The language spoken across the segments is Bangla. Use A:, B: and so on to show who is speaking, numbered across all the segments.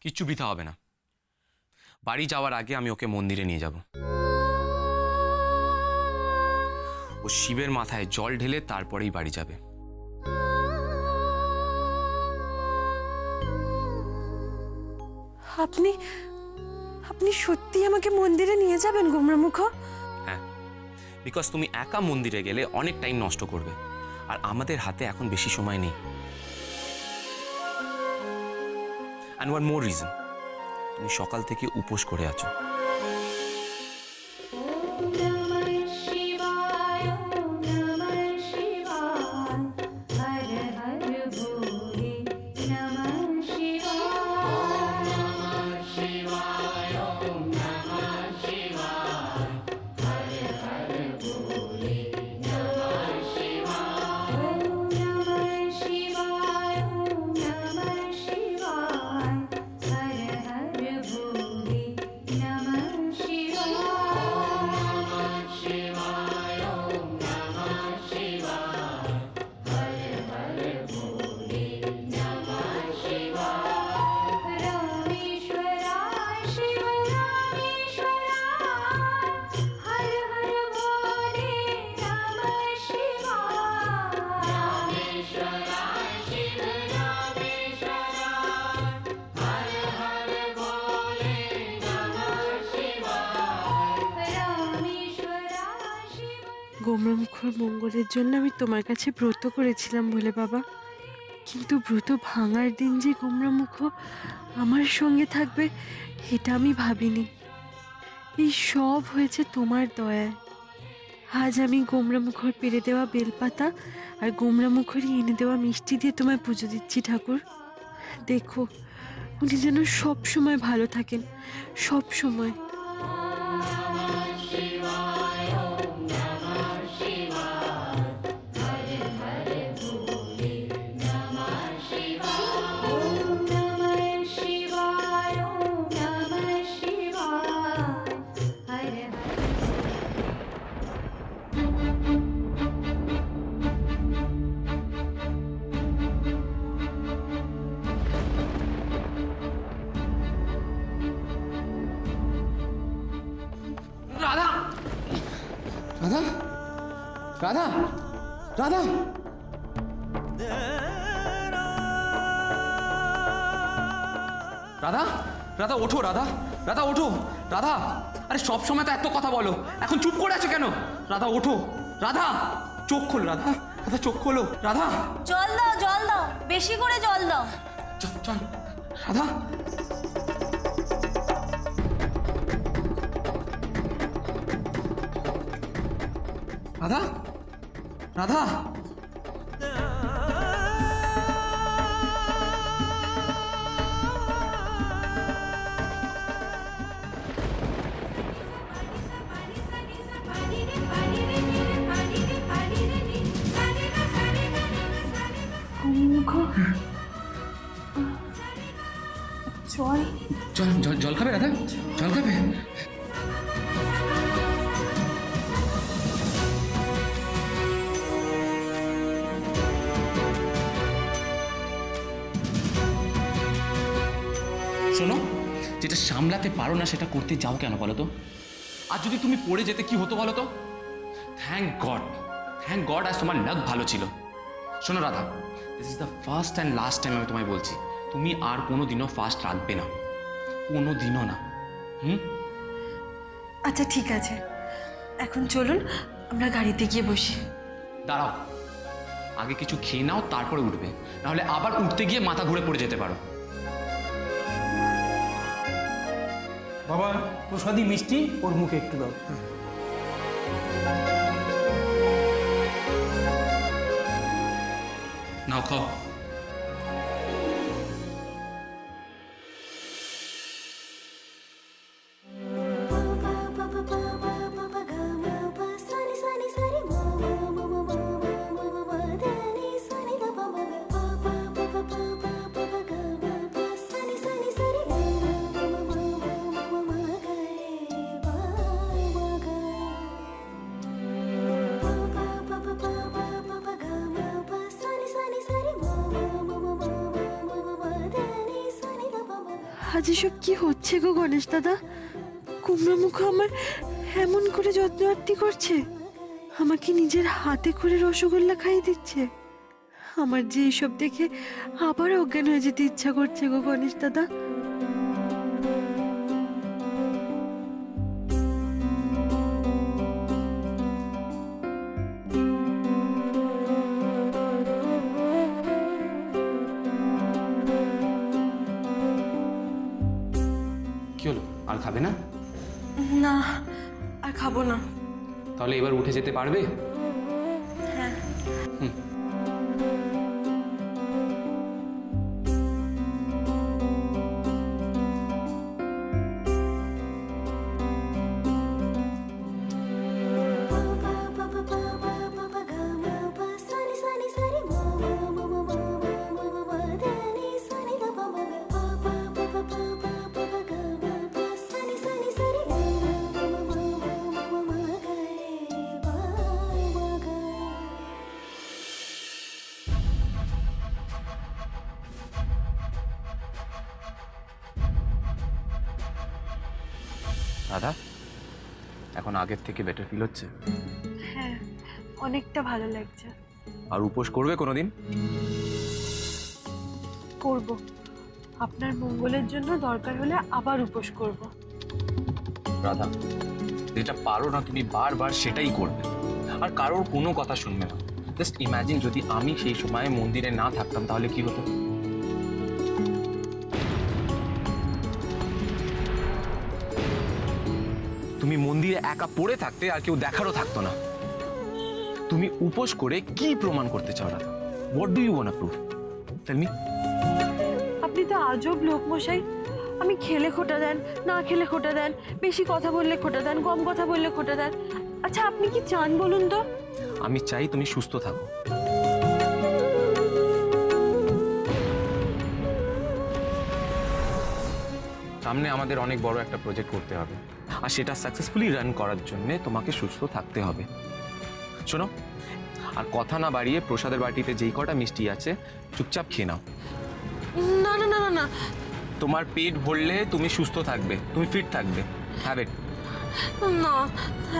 A: কিচ্ছু বৃথা হবে না। বাড়ি যাওয়ার আগে আমি ওকে মন্দিরে নিয়ে যাব। ও শিবের মাথায় জল ঢেলে তারপরেই বাড়ি যাবে।
B: আপনি আপনি সত্যি আমাকে মন্দিরে নিয়ে যাবেন গোমরামুখ?
A: হ্যাঁ, বিকজ তুমি একা মন্দিরে গেলে অনেক টাইম নষ্ট করবে, আর আমাদের হাতে এখন বেশি সময় নেই। অ্যান্ড ওয়ান মোর রিজন, তুমি সকাল থেকে উপোস করে আছো।
B: গোমরামুখর মঙ্গলের জন্য আমি তোমার কাছে ব্রত করেছিলাম বলে বাবা, কিন্তু ব্রত ভাঙার দিন যে গোমরামুখ আমার সঙ্গে থাকবে এটা আমি ভাবিনি। এই সব হয়েছে তোমার দয়ায়। আজ আমি গোমরামুখর পেরে দেওয়া বেলপাতা আর গোমরামুখরই এনে দেওয়া মিষ্টি দিয়ে তোমায় পুজো দিচ্ছি ঠাকুর। দেখো উনি যেন সব সময় ভালো থাকেন, সব সময়।
A: রাধা, রাধা, রাধা, রাধা, রাধা, রাধা ওঠো, রাধা, রাধা ওঠো, রাধা। আরে সব সময় তো এত কথা বলো, এখন চুপ করে আছো কেন? রাধা ওঠো, রাধা চোখ খোলো, রাধা, রাধা চোখ খোলো, রাধা।
C: জল দাও, জল দাও, বেশি করে জল দাও।
A: চল চল, রাধা। রাধা, রাধা,
B: জল
A: জল জল জল খাবে রাধা, জল খাবে? শোনো, যেটা সামলাতে পারো না সেটা করতে যাও কেন বলো তো? আর যদি তুমি পড়ে যেতে কি হতো বলো তো? থ্যাংক গড, থ্যাংক গড আজ তোমার লাক ভালো ছিল। শোনো Radha, this is the first and last time আমি তোমায় বলছি, তুমি আর কোনো দিনও ফাস্ট রাখবে না, কোনো দিনও না।
B: আচ্ছা ঠিক আছে, এখন চলুন আমরা গাড়িতে গিয়ে বসি।
A: দাঁড়াও, আগে কিছু খেয়ে নাও তারপরে উঠবে, নাহলে আবার উঠতে গিয়ে মাথা ঘুরে পড়ে যেতে পারো।
D: বাবা প্রসাদী মিষ্টি ওর মুখে একটু দাও।
A: নাও খাও।
E: Sani
B: আজ এসব কি হচ্ছে গো গণেশ দাদা? কুমড়ো মুখ আমার এমন করে যত্ন আত্তি করছে, আমাকে নিজের হাতে করে রসগোল্লা খাইয়ে দিচ্ছে। আমার যে এসব দেখে আবার অজ্ঞান হয়ে যেতে ইচ্ছা করছে গো গণেশ দাদা।
A: কি হলো, আর খাবে না?
B: না, আর খাবো না।
A: তাহলে এবার উঠে যেতে পারবে?
B: হ্যাঁ।
A: রাধা, এখন আগের থেকে বেটার ফিল হচ্ছে?
B: হ্যাঁ, অনেকটা ভালো লাগছে।
A: আর উপোস করবে কোনোদিন?
B: করব, আপনার মঙ্গলের জন্য দরকার হলে আবার উপোস করব।
A: রাধা, যেটা পারো না তুমি বারবার সেটাই করবে, আর কারোর কোনো কথা শুনবে না। জাস্ট ইমাজিন যদি আমি সেই সময় মন্দিরে না থাকতাম তাহলে কি হতো? তুমি মন্দিরে একা পড়ে থাকতে আর কেউ দেখারও থাকতো না। তুমি উপোস করে কি প্রমাণ করতে চাও Radha? What do you want to prove? Tell me.
B: আপনি তো আজব লোক মশাই। আমি খেলে খোটা দেন, না খেলে খোটা দেন, বেশি কথা বললে খোটা দেন, কম কথা বললে খোটা দেন। আচ্ছা আপনি কি চান বলুন তো?
A: আমি চাই তুমি সুস্থ থাকো। সামনে আমাদের অনেক বড় একটা প্রজেক্ট করতে হবে, আর সেটা সাকসেসফুলি রান করার জন্য তোমাকে সুস্থ থাকতে হবে। শোনো, আর কথা না বাড়িয়ে প্রসাদের বাটিতে যেই কটা মিষ্টি আছে চুপচাপ খেয়ে নাও।
B: না না না না না,
A: তোমার পেট ভরলে তুমি সুস্থ থাকবে, তুমি ফিট থাকবে। Have it.
B: না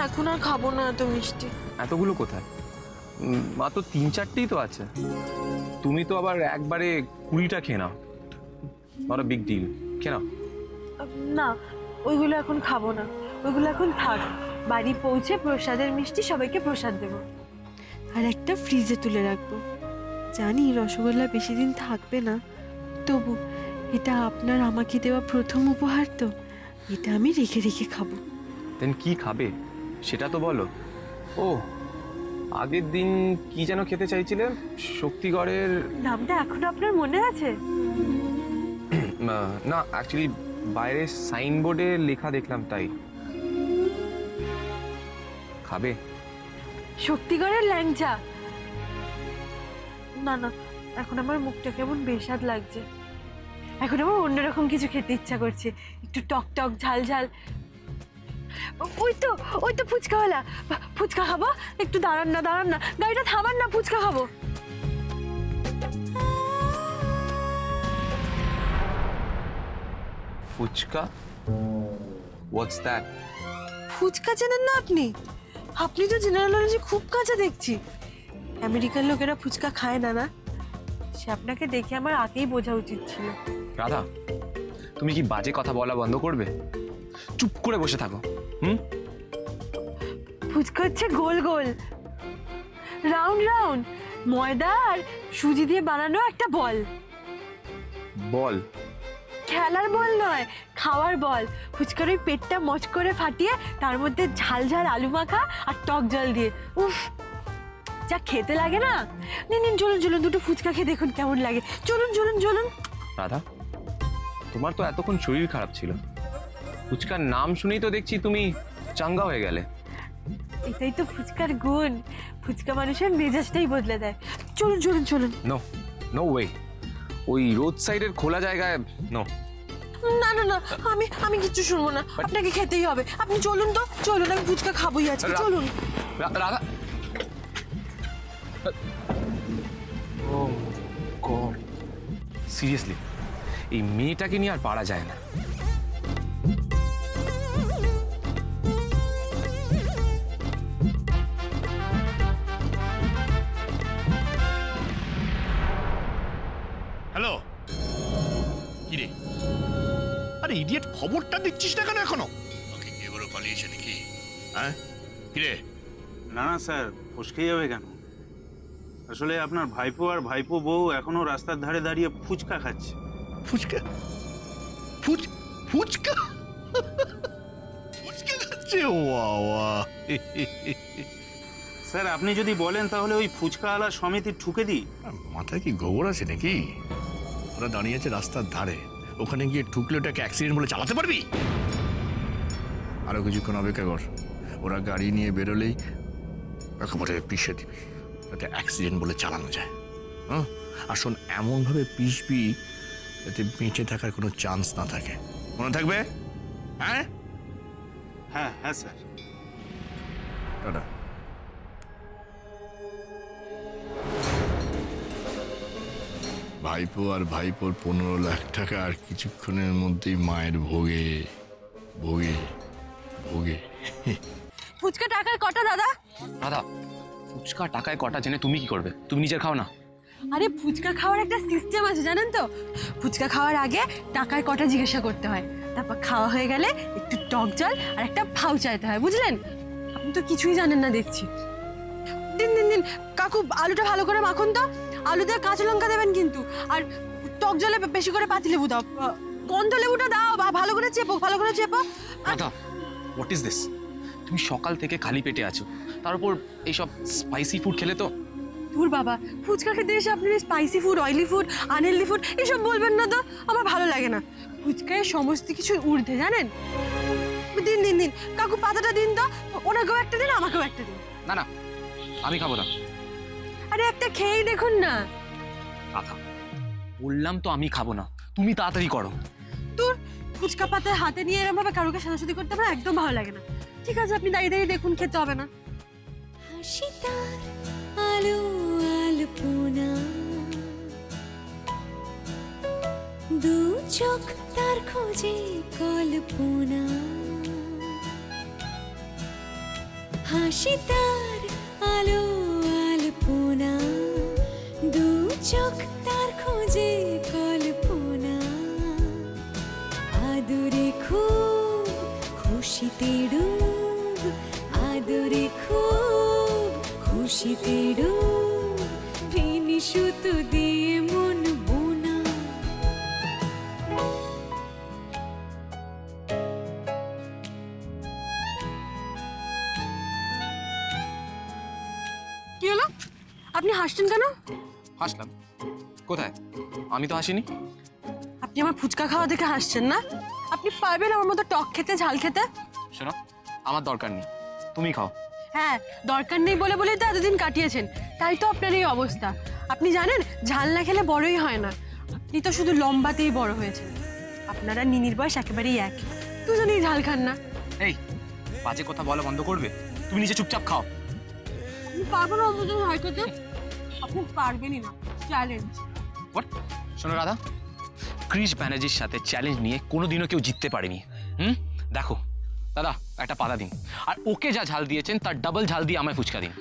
B: এখন আর খাবো না এত মিষ্টি।
A: এতগুলো কোথায়? মাত্র 3-4টেই তো আছে। তুমি তো আবার একবারে 20টা খেয়ে নাও। নট আ বিগ ডিল, খেয়ে নাও।
B: না, ওইগুলো এখন খাবো না, ওইগুলো এখন থাক। বাড়ি পৌঁছে প্রসাদের মিষ্টি সবাইকে প্রসাদ দেবো, আর একটা ফ্রিজে তুলে রাখবো। জানি রসগোল্লা বেশি দিন থাকবে না, তবু এটা আপনার আমাকে দেওয়া প্রথম উপহার, তো এটা আমি রেখে রেখে খাবো।
A: দেন কি খাবে সেটা তো বলো। ও, আগের দিন কি যেন খেতে চাইছিলে? শক্তিগড়ের
B: নামটা এখনো আপনার মনে আছে?
A: না, অ্যাকচুয়ালি বাইরে সাইনবোর্ডে লেখা দেখলাম, তাই। খাবে?
B: শক্তিগড়ের ল্যাংচা। না না, এখন আমার মুখটা কেমন বেস্বাদ লাগছে। এখন আমার অন্যরকম কিছু খেতে ইচ্ছা করছে, একটু টক টক ঝাল ঝাল। ওই তো ফুচকাওয়ালা, ফুচকা খাবো। একটু দাঁড়ান না, গাড়িটা থামান না, ফুচকা খাবো।
A: ফুচকা? What's that?
B: ফুচকা চেনেন না আপনি? আপনি তো জেনারেল নলেজে খুব কাঁচা দেখছি। আমেরিকার লোকেরা ফুচকা খায় না, না? সে আপনাকে দেখে আমার আগেই বোঝা উচিত ছিল।
A: রাধা, তুমি কি বাজে কথা বলা বন্ধ করবে? চুপ করে বসে থাকো।
B: ফুচকা হচ্ছে গোল গোল, রাউন্ড রাউন্ড, ময়দা আর সুজি দিয়ে বানানো একটা বল।
A: বল?
B: খেলার বল নয়, খাওয়ার বল। ফুচকার ওই পেটটা মচ করে ফাটিয়ে তার মধ্যে ঝাল ঝাল আলু মাখা আর টক জল দিয়ে, উফ যা খেতে লাগে না। নিন চলুন, দুটো ফুচকা খেয়ে দেখুন কেমন লাগে। চলুন।
A: রাধা, তোমার তো এতক্ষণ শরীর খারাপ ছিল, ফুচকার নাম শুনেই তো দেখছি তুমি চাঙ্গা হয়ে গেলে।
B: এটাই তো ফুচকার গুণ, ফুচকা মানুষের মেজাজটাই বদলে দেয়। চলুন।
A: নো ওয়ে, ওই রোড সাইডের খোলা জায়গায় নো।
B: না আমি কিচ্ছু শুনবো না, আপনাকে খেতেই হবে। আপনি চলুন, আমি ফুচকা খাবোই আজকে। চলুন।
A: রাধা, ও গড, সিরিয়াসলি এই মেয়েটাকে নিয়ে আর পারা যায় না।
E: হ্যালো, কি রে? আরে ইডিয়েট, খবরটা দিচ্ছিস না কেন এখনো? ওকে কি এবারও পালিয়েছে নাকি? হ্যাঁ, কি রে?
F: না না স্যার, ফসকে যাবে কেন? আসলে আপনার ভাইপো আর ভাইপো বউ এখনো রাস্তার ধারে দাঁড়িয়ে ফুচকা খাচ্ছে।
E: ফুচকা? ফুচকা ফুচকা খাচ্ছে? ওয়া
F: স্যার আপনি যদি বলেন তাহলে ওই ফুচকাওয়ালা সমিতি ঠুকে দিই।
E: মাথায় কি গোবর আছে নাকি? ওরা দাঁড়িয়ে আছে রাস্তার ধারে, ওখানে গিয়ে ঠুকলে ওটাকে অ্যাক্সিডেন্ট বলে চালাতে পারবি? আরো কিছুক্ষণ অপেক্ষা কর, ওরা গাড়ি নিয়ে বেরোলেই একেবারে পিষে দিবি, যাতে অ্যাক্সিডেন্ট বলে চালানো যায়। হ্যাঁ, আর শোন, এমনভাবে পিষবি যাতে বেঁচে থাকার কোনো চান্স না থাকে, মনে থাকবে? হ্যাঁ
F: হ্যাঁ হ্যাঁ স্যার।
E: টাটা। ভাইপো আর ভাইপোর 15 লাখ টাকা আর কিছুক্ষণের মধ্যেই মায়ের ভোগে ভোগে ভোগে।
B: ফুচকা টাকায় কটা দাদা?
A: রাধা, ফুচকা টাকায় কটা জেনে তুমি কি করবে? তুমি নিজের খাও না।
B: আরে ফুচকা খাওয়ার একটা সিস্টেম আছে জানেন তো? ফুচকা খাওয়ার আগে টাকায় কটা জিজ্ঞাসা করতে হয়, তারপর খাওয়া হয়ে গেলে একটু টক জল আর একটা ফাউ চাইতে হয়, বুঝলেন? আপনি তো কিছুই জানেন না দেখছি। দিন দিন দিন কাকু, আলুটা ভালো করে মাখুন তো। আলু দিয়ে কাঁচা লঙ্কা দেবেন কিন্তু, আর টক জলে বেশি করে পাতি লেবু দাও, গন্ধ লেবুটা দাও, ভালো করে চেপো, ভালো করে Chapo.
A: Radha, what is this? তুমি সকাল থেকে খালি পেটে আছো, তার উপর এইসব স্পাইসি ফুড খেলে তো।
B: দূর বাবা, ফুচকা খেতে এসে আপনি spicy food, oily food, unhealthy food এসব বলবেন না তো, আমার ভালো লাগে না। ফুচকায় সমস্ত কিছু ঊর্ধ্বে, জানেন? দিন দিন দিন কাকু, পাতাটা দিন তো, ওনাকেও একটা দিন, আমাকেও একটা দিন।
A: না না, আমি খাবো না।
B: আরে একটা খেয়েই দেখুন না।
A: রাধা, বললাম তো আমি খাবো না, তুমি তাড়াতাড়ি করো।
B: দূর, ফুচকা পাতায় হাতে নিয়ে এরকম ভাবে কারোকে সাজাসাজি করতে আমার একদম ভালো লাগে না। ঠিক আছে, আপনি দাঁড়িয়ে দাঁড়িয়ে দেখুন, খেতে হবে না।
G: হাসি তার আলো আলপনা, দু চোখ তার খোঁজে কল্পনা, হাসি তার আলো আলপনা, দু চোখ তার খোঁজে কল্পনা, আদরে খুব খুশিতে ডুব, আদরে খুব খুশিতে ডুব, ভিনি সুতো দিয়ে মন বোনা।
B: কি হলো? আপনি হাসছেন কেন?
A: হাসলাম কোথায়? আমি তো হাসিনি।
B: আপনি আমার ফুচকা খাওয়া দেখে হাসছেন না? আপনি পারবেন আমার মতো টক খেতে, ঝাল খেতে?
A: শোনো, আমার দরকার নেই, তুমি খাও।
B: হ্যাঁ, দরকার নেই বলে বলেই তো এতদিন কাটিয়েছেন, তাই তো আপনার এই অবস্থা। আপনি জানেন, ঝাল না খেলে বড়ই হয় না। আপনি তো শুধু লম্বাতেই বড় হয়েছেন। আপনারা নিনির বয়স একেবারেই এক, দুজনেই ঝাল খান না।
A: এই বাজে কথা বলা বন্ধ করবে? তুমি নিজে চুপচাপ খাও।
B: আপনি পারবেন না অন্তত ঝাল খেতে? আপনি পারবেনই না, চ্যালেঞ্জ।
A: হোয়াট? শোনো রাধা, ক্রিস ব্যানার্জির সাথে চ্যালেঞ্জ নিয়ে কোনোদিনও কেউ জিততে পারেনি। দেখো দাদা, একটা পাতা দিন, আর ওকে যা ঝাল দিয়েছেন তার ডাবল ঝাল দিয়ে আমায় ফুচকা দিন।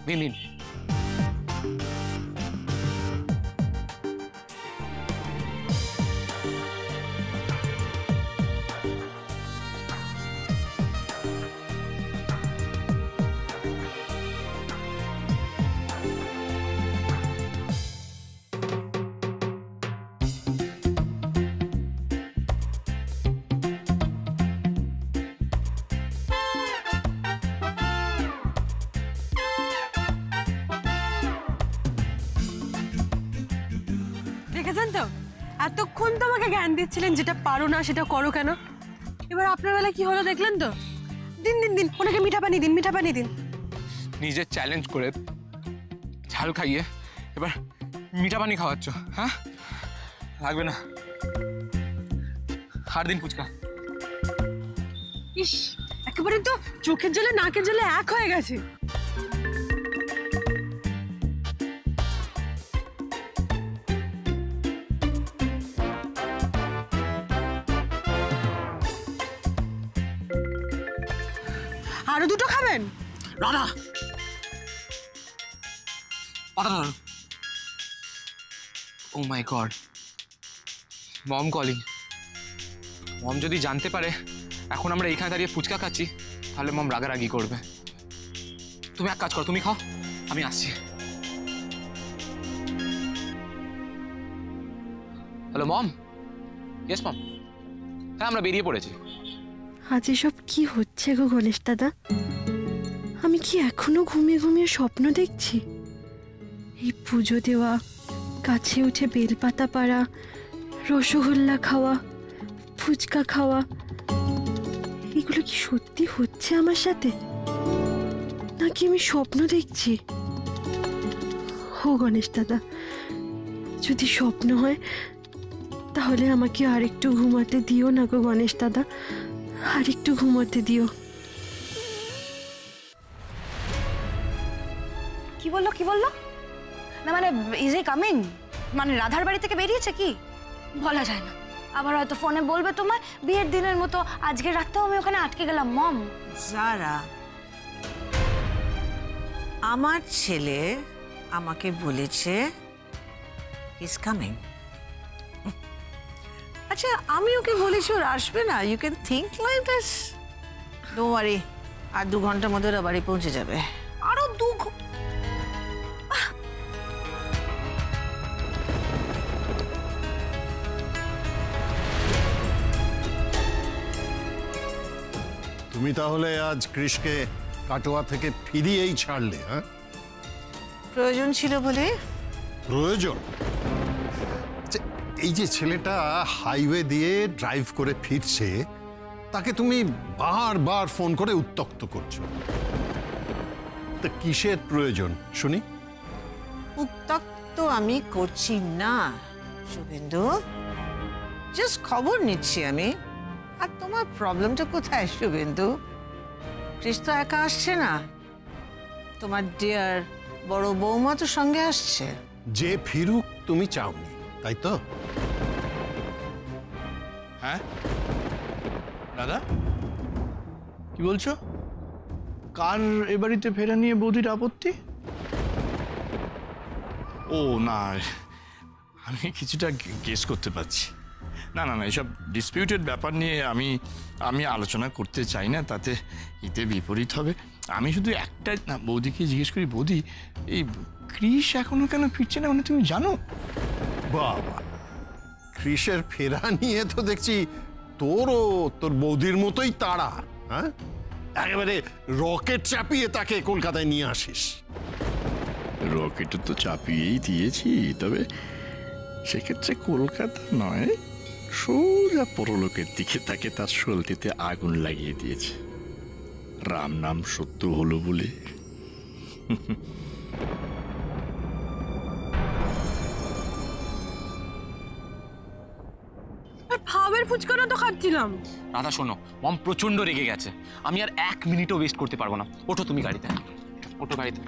A: দিন দিন।
B: দেখেছেন তো, এতক্ষণ তো আমাকে জ্ঞান দিচ্ছিলেন যেটা পারো না সেটা করো কেন। এবার আপনার বেলা কি হলো দেখলেন তো? দিন দিন দিন ওনাকে মিঠা পানি দিন, মিঠা পানি দিন।
A: নিজে চ্যালেঞ্জ করে ঝাল খাইয়ে এবার মিঠা পানি খাওয়াচ্ছ? হ্যাঁ, লাগবে না, আর দিন ফুচকা।
B: ইস, একেবারে তো চোখের জলে নাকের জলে এক হয়ে গেছে। দুটো খাবেন?
A: রাধা ও মাই গড, মম কলিং। মম যদি জানতে পারে এখন আমরা এইখানে দাঁড়িয়ে ফুচকা খাচ্ছি, তাহলে মম রাগারাগি করবে। তুমি এক কাজ করো, তুমি খাও, আমি আসছি। Hello mom. Yes mom. হ্যাঁ, আমরা বেরিয়ে পড়েছি।
B: আজ এসব কি হচ্ছে গো গণেশ দাদা? আমি কি এখনো ঘুমিয়ে ঘুমিয়ে স্বপ্ন দেখছি? এই পুজো দেওয়া, গাছে উঠে বেলপাতা পাড়া, রসগোল্লা খাওয়া, ফুচকা খাওয়া, এগুলো কি সত্যি হচ্ছে আমার সাথে, নাকি আমি স্বপ্ন দেখছি? ও গণেশ দাদা, যদি স্বপ্ন হয় তাহলে আমাকে আরেকটু ঘুমাতে দিও না গো গণেশ দাদা, আরেকটু ঘুমাতে দিও।
C: কি বললো কি বললো? না মানে ইজ ই কামিং? মানে রাধার বাড়ি থেকে বেরিয়েছে কি? বলা যায় না। আবার হয়তো ফোনে বলবে তোমায় বিয়ের দিনের মতো আজকের রাতটাও আমি ওখানে আটকে গেলাম। মম,
H: যারা আমার ছেলে আমাকে বলেছে ইজ কামিং। আচ্ছা, আমি ওকে বলেছি ওর আসবে না। You can think like this. Don't worry, আর 2 ঘন্টার মধ্যে ওরা বাড়ি পৌঁছে যাবে।
C: আরো
I: তুমি তাহলে আজ কৃষকে কাটোয়া থেকে ফিরিয়েই ছাড়লে? হ্যাঁ,
H: প্রয়োজন ছিল বলে।
I: প্রয়োজন? আচ্ছা, এই যে ছেলেটা হাইওয়ে দিয়ে ড্রাইভ করে ফিরছে, তাকে তুমি বারবার ফোন করে উত্ত্যক্ত করছো, তা কিসের প্রয়োজন শুনি?
H: উত্তক্ত আমি করছি না শুভেন্দু, জাস্ট খবর নিচ্ছি আমি। আর তোমার প্রবলেমটা কোথায় শুভেন্দু? কৃষ তো একা আসছে না, তোমার ডিয়ার বড় বৌমা তো সঙ্গে আসছে।
I: যে ফিরুক তুমি চাওনি, তাই তো?
E: হ্যাঁ দাদা, কি বলছো? কার এ বাড়িতে ফেরা নিয়ে বৌদির আপত্তি? ও না, আমি কিছুটা গেস করতে পারছি। না না না, এসব ডিসপিউটেড ব্যাপার নিয়ে আমি আলোচনা করতে চাই না, তাতে হিতে বিপরীত হবে। আমি শুধু একটা না, বৌদিকে জিজ্ঞেস করি, বৌদি এই কৃষ এখনো কেন ফিরছে না, মানে তুমি জানো?
I: বাবা, কৃষের ফেরা নিয়ে তো দেখছি তোরও তোর বৌদির মতোই তাড়া। হ্যাঁ, একেবারে রকেট চাপিয়ে তাকে কলকাতায় নিয়ে আসিস।
E: রকেট তো চাপিয়েই দিয়েছি, তবে সেক্ষেত্রে কলকাতা নয়, সোজা পরলোকের দিকে তাকে তার সলতিতে আগুন লাগিয়ে দিয়েছে। রাম নাম সত্য হলো বলে।
B: ভাবের ফুচকাটা তো খাচ্ছিলাম।
A: রাধা শোনো, মম প্রচন্ড রেগে গেছে, আমি আর 1 মিনিটও ওয়েস্ট করতে পারবো না। ওঠো তুমি গাড়িতে, ওঠো গাড়িতে।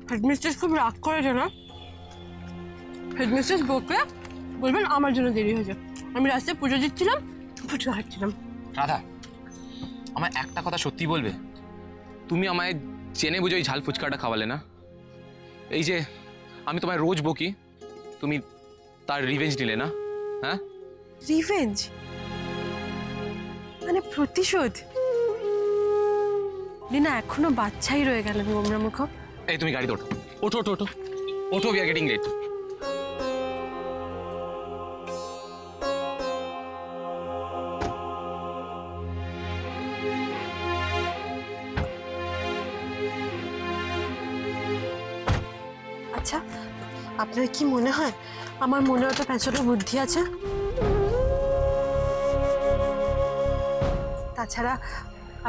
B: হেডমিস্ট্রেস খুব রাগ করেছে না? হেডমিস্ট্রেস বকলে বলবেন আমার জন্য দেরি হয়েছে, আমি রাস্তায় পুজো দিচ্ছিলাম, ফুচকা খাচ্ছিলাম।
A: রাধা, আমায় একটা কথা সত্যি বলবে? তুমি আমায় জেনে বুঝে ওই ঝাল ফুচকাটা খাওয়ালে না? এই যে আমি তোমায় রোজ বকি, তুমি তার রিভেঞ্জ নিলে না? হ্যাঁ,
B: রিভেঞ্জ মানে প্রতিশোধ? রিনা এখনো বাচ্চাই রয়ে গেলেন গোমরা মুখ।
A: এই তুমি গাড়িতে ওঠো, ওঠো ওঠো ওঠো ওঠো, উই আর গেটিং লেট।
B: আচ্ছা, আপনার কি মনে হয় আমার মনে অত পেঁচলো বুদ্ধি আছে? তাছাড়া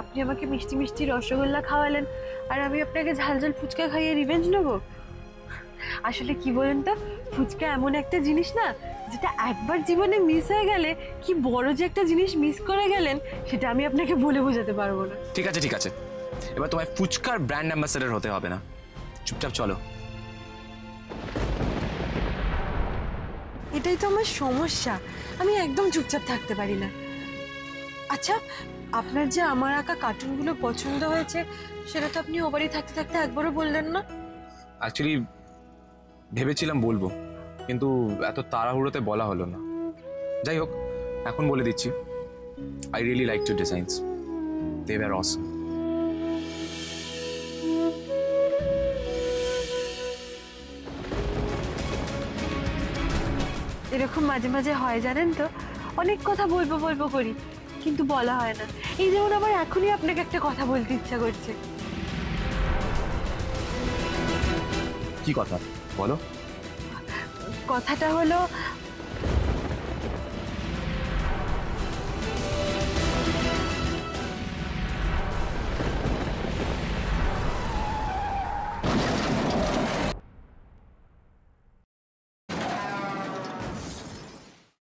B: আপনি আমাকে মিষ্টি মিষ্টি রসগোল্লা খাওয়ালেন, আর আমি আপনাকে ঝাল ঝাল ফুচকা খাইয়ে রিভেঞ্জ নেব? আসলে কি বলেন তো, ফুচকা এমন একটা জিনিস না, যেটা একবার জীবনে মিস হয়ে গেলে কি বড় যে একটা জিনিস মিস করে গেলেন, সেটা আমি আপনাকে বলে বোঝাতে পারবো না।
A: ঠিক আছে ঠিক আছে, এবার তোমায় ফুচকার ব্র্যান্ড অ্যাম্বাসেডর হতে হবে না, চুপচাপ চলো।
B: এটাই তো আমার সমস্যা, আমি একদম চুপচাপ থাকতে পারি না। আচ্ছা, আপনার যে আমার আঁকা কার্টুনগুলো পছন্দ হয়েছে সেটা তো আপনি ও বাড়ি থাকতে থাকতে একবারও বললেন না।
A: অ্যাকচুয়ালি ভেবেছিলাম বলবো, কিন্তু এত তাড়াহুড়োতে বলা হলো না। যাই হোক, এখন বলে দিচ্ছি, I really like two designs, they were awesome.
B: এরকম মাঝে মাঝে হয় জানেন তো, অনেক কথা বলবো বলবো করি কিন্তু বলা হয় না। এই যেমন আমার এখনই আপনাকে একটা কথা বলতে ইচ্ছা করছে।
A: কি কথা বলো?
B: কথাটা হলো